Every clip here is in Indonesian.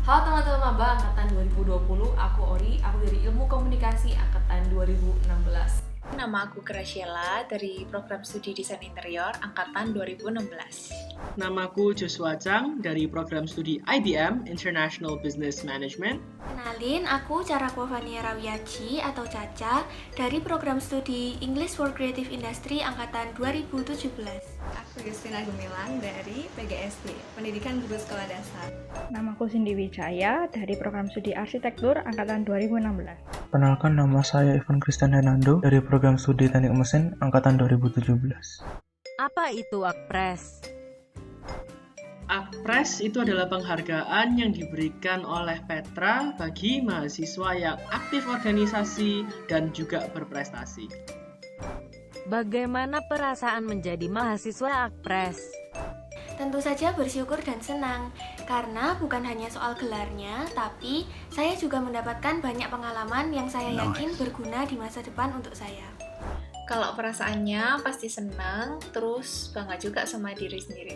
Halo teman-teman maba angkatan 2020, aku Ori, aku dari Ilmu Komunikasi angkatan 2016. Nama aku Graciela dari Program Studi Desain Interior angkatan 2016. Namaku Joshua Chang dari Program Studi IBM International Business Management. Kenalin, aku Carakwa Fania Rawiaji atau Caca dari Program Studi English for Creative Industry angkatan 2017. Aku Justina Gumilang dari PGSD, Pendidikan Guru Sekolah Dasar. Namaku Cindy Wijaya dari Program Studi Arsitektur angkatan 2016. Perkenalkan, nama saya Ivan Christian Hernando dari Program Studi Teknik Mesin angkatan 2017. Apa itu Akpres? Akpres itu adalah penghargaan yang diberikan oleh Petra bagi mahasiswa yang aktif organisasi dan juga berprestasi. Bagaimana perasaan menjadi mahasiswa Akpres? Tentu saja bersyukur dan senang, karena bukan hanya soal gelarnya, tapi saya juga mendapatkan banyak pengalaman yang saya yakin berguna di masa depan untuk saya. Kalau perasaannya pasti senang, terus bangga juga sama diri sendiri.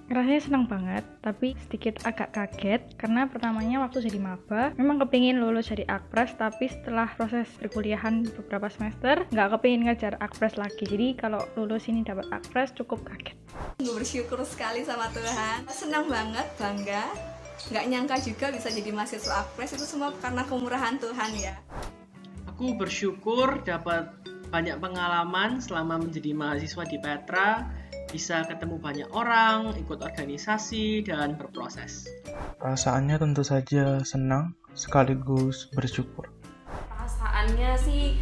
Rasanya senang banget, tapi sedikit agak kaget karena pertamanya waktu jadi maba memang kepingin lulus jadi Akpres, tapi setelah proses perkuliahan beberapa semester nggak kepingin ngejar Akpres lagi. Jadi kalau lulus ini dapat Akpres cukup kaget. Gue bersyukur sekali sama Tuhan, senang banget, bangga. Nggak nyangka juga bisa jadi mahasiswa Akpres, itu semua karena kemurahan Tuhan ya. Aku bersyukur dapat banyak pengalaman selama menjadi mahasiswa di Petra, bisa ketemu banyak orang, ikut organisasi, dan berproses. Perasaannya tentu saja senang sekaligus bersyukur. Perasaannya sih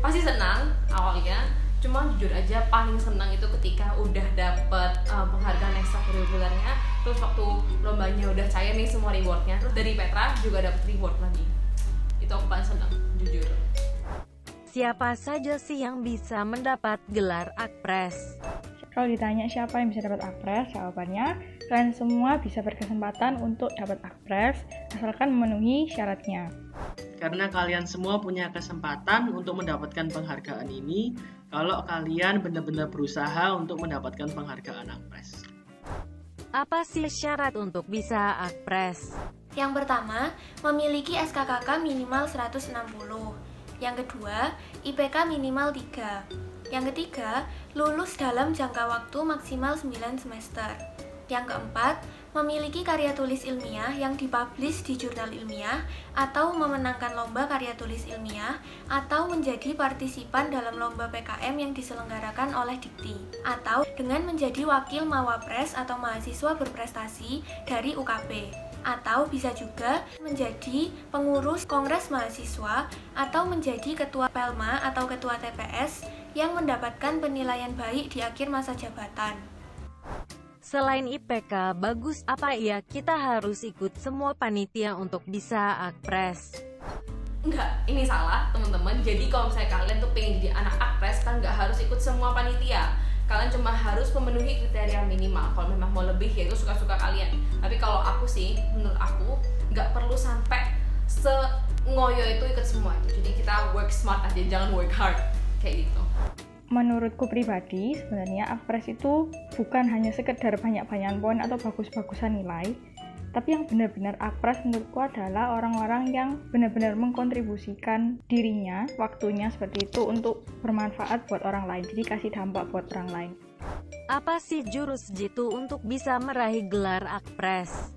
pasti senang awalnya, cuma jujur aja paling senang itu ketika udah dapet penghargaan ekstrakurikulernya, terus waktu lombanya udah cair nih semua rewardnya, terus dari Petra juga dapet reward lagi. Itu aku paling senang, jujur. Siapa saja sih yang bisa mendapat gelar Akpres? Kalau ditanya siapa yang bisa dapat Akpres, jawabannya kalian semua bisa berkesempatan untuk dapat Akpres asalkan memenuhi syaratnya. Karena kalian semua punya kesempatan untuk mendapatkan penghargaan ini kalau kalian benar-benar berusaha untuk mendapatkan penghargaan Akpres. Apa sih syarat untuk bisa Akpres? Yang pertama, memiliki SKKK minimal 160. Yang kedua, IPK minimal 3. Yang ketiga, lulus dalam jangka waktu maksimal 9 semester. Yang keempat, memiliki karya tulis ilmiah yang dipublish di jurnal ilmiah atau memenangkan lomba karya tulis ilmiah atau menjadi partisipan dalam lomba PKM yang diselenggarakan oleh Dikti atau dengan menjadi wakil Mawapres atau mahasiswa berprestasi dari UKP, atau bisa juga menjadi pengurus Kongres Mahasiswa atau menjadi ketua Pelma atau ketua TPS yang mendapatkan penilaian baik di akhir masa jabatan. Selain IPK bagus, apa ya kita harus ikut semua panitia untuk bisa Akpres? Enggak, ini salah teman-teman. Jadi kalau misalnya kalian tuh pengen jadi anak Akpres, kan nggak harus ikut semua panitia. Kalian cuma harus memenuhi kriteria minimal. Kalau memang mau lebih ya itu suka-suka kalian. Tapi kalau aku sih, menurut aku nggak perlu sampai se-ngoyo itu ikut semua. Jadi kita work smart aja, jangan work hard kayak gitu. Menurutku pribadi, sebenarnya Akpres itu bukan hanya sekedar banyak-banyakan poin atau bagus-bagusan nilai, tapi yang benar-benar Akpres menurutku adalah orang-orang yang benar-benar mengkontribusikan dirinya, waktunya seperti itu untuk bermanfaat buat orang lain, jadi kasih dampak buat orang lain. Apa sih jurus jitu untuk bisa meraih gelar Akpres?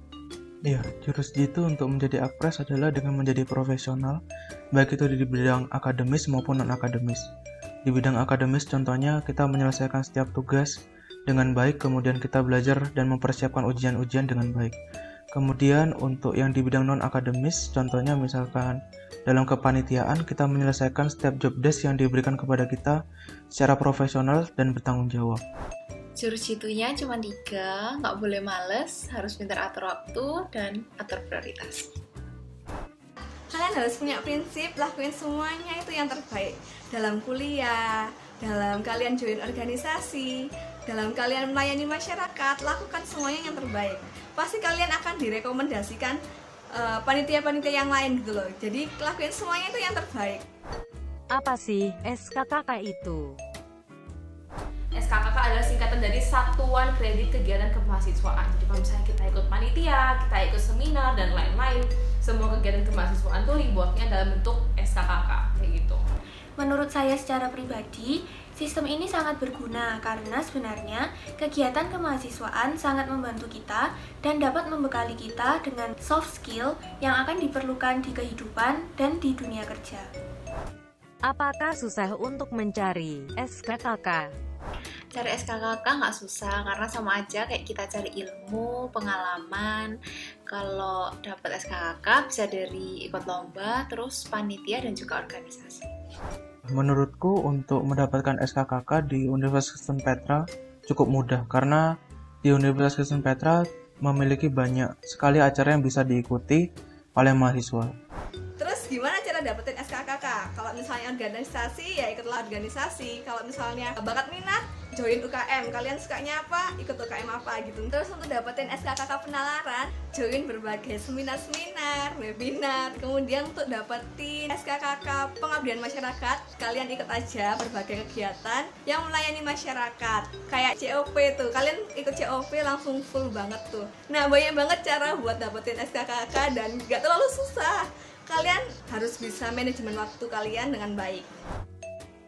Ya, jurus jitu untuk menjadi Akpres adalah dengan menjadi profesional, baik itu di bidang akademis maupun non-akademis. Di bidang akademis contohnya kita menyelesaikan setiap tugas dengan baik, kemudian kita belajar dan mempersiapkan ujian-ujian dengan baik. Kemudian untuk yang di bidang non-akademis, contohnya misalkan dalam kepanitiaan kita menyelesaikan setiap job desk yang diberikan kepada kita secara profesional dan bertanggung jawab. Jurus jitunya cuma 3, nggak boleh males, harus pintar atur waktu, dan atur prioritas. Kalian harus punya prinsip, lakuin semuanya itu yang terbaik. Dalam kuliah, dalam kalian join organisasi, dalam kalian melayani masyarakat, lakukan semuanya yang terbaik. Pasti kalian akan direkomendasikan panitia-panitia yang lain gitu loh. Jadi lakuin semuanya itu yang terbaik. Apa sih SKKK itu? SKKK adalah singkatan dari Satuan Kredit Kegiatan Kemahasiswaan. Jadi kalau misalnya kita ikut panitia, kita ikut seminar dan lain-lain, semua kegiatan kemahasiswaan tuh rewardnya dalam bentuk SKKK kayak gitu. Menurut saya secara pribadi, sistem ini sangat berguna karena sebenarnya kegiatan kemahasiswaan sangat membantu kita dan dapat membekali kita dengan soft skill yang akan diperlukan di kehidupan dan di dunia kerja. Apakah susah untuk mencari SKKK? Cari SKKK nggak susah karena sama aja kayak kita cari ilmu, pengalaman. Kalau dapat SKKK bisa dari ikut lomba, terus panitia dan juga organisasi. Menurutku untuk mendapatkan SKKK di Universitas Kristen Petra cukup mudah karena di Universitas Kristen Petra memiliki banyak sekali acara yang bisa diikuti oleh mahasiswa. Terus gimana cara dapetin SKKK? Kalau misalnya organisasi, ya ikutlah organisasi. Kalau misalnya bakat minat, join UKM. Kalian sukanya apa? Ikut UKM apa gitu. Terus untuk dapetin SKKK penalaran, join berbagai seminar-seminar, webinar. Kemudian untuk dapetin SKKK pengabdian masyarakat, kalian ikut aja berbagai kegiatan yang melayani masyarakat. Kayak COP tuh, kalian ikut COP langsung full banget tuh. Nah, banyak banget cara buat dapetin SKKK dan gak terlalu susah. Kalian harus bisa manajemen waktu kalian dengan baik.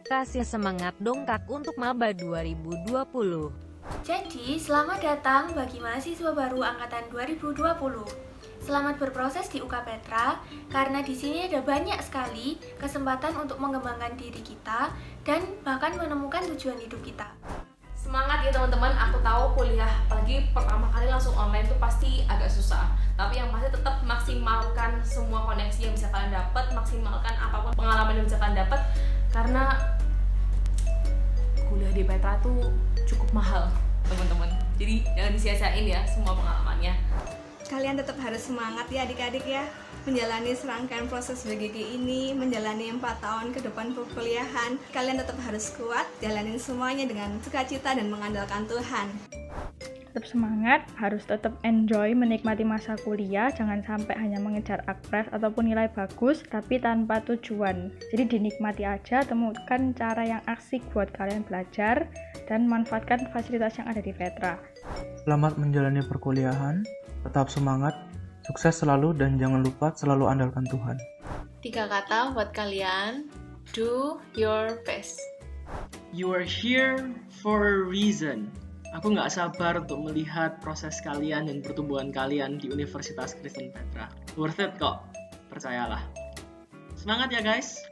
Kasih semangat dongkak untuk Maba 2020. Jadi, selamat datang bagi mahasiswa baru angkatan 2020. Selamat berproses di UK Petra, karena di sini ada banyak sekali kesempatan untuk mengembangkan diri kita dan bahkan menemukan tujuan hidup kita. Semangat ya teman-teman, aku tahu kuliah apalagi pertama kali langsung online tuh pasti agak susah. Tapi yang pasti tetap maksimalkan semua koneksi yang bisa kalian dapat, maksimalkan apapun pengalaman yang bisa kalian dapat, karena kuliah di Petra tuh cukup mahal teman-teman. Jadi jangan disia-siain ya semua pengalamannya. Kalian tetap harus semangat ya adik-adik ya, menjalani serangkaian proses BGG ini, menjalani 4 tahun ke depan perkuliahan. Kalian tetap harus kuat, jalanin semuanya dengan sukacita dan mengandalkan Tuhan. Tetap semangat, harus tetap enjoy menikmati masa kuliah, jangan sampai hanya mengejar akpres ataupun nilai bagus, tapi tanpa tujuan. Jadi dinikmati aja, temukan cara yang asik buat kalian belajar, dan manfaatkan fasilitas yang ada di Petra. Selamat menjalani perkuliahan, tetap semangat, sukses selalu dan jangan lupa selalu andalkan Tuhan. 3 kata buat kalian, do your best. You are here for a reason. Aku nggak sabar untuk melihat proses kalian dan pertumbuhan kalian di Universitas Kristen Petra. Worth it kok, percayalah. Semangat ya guys!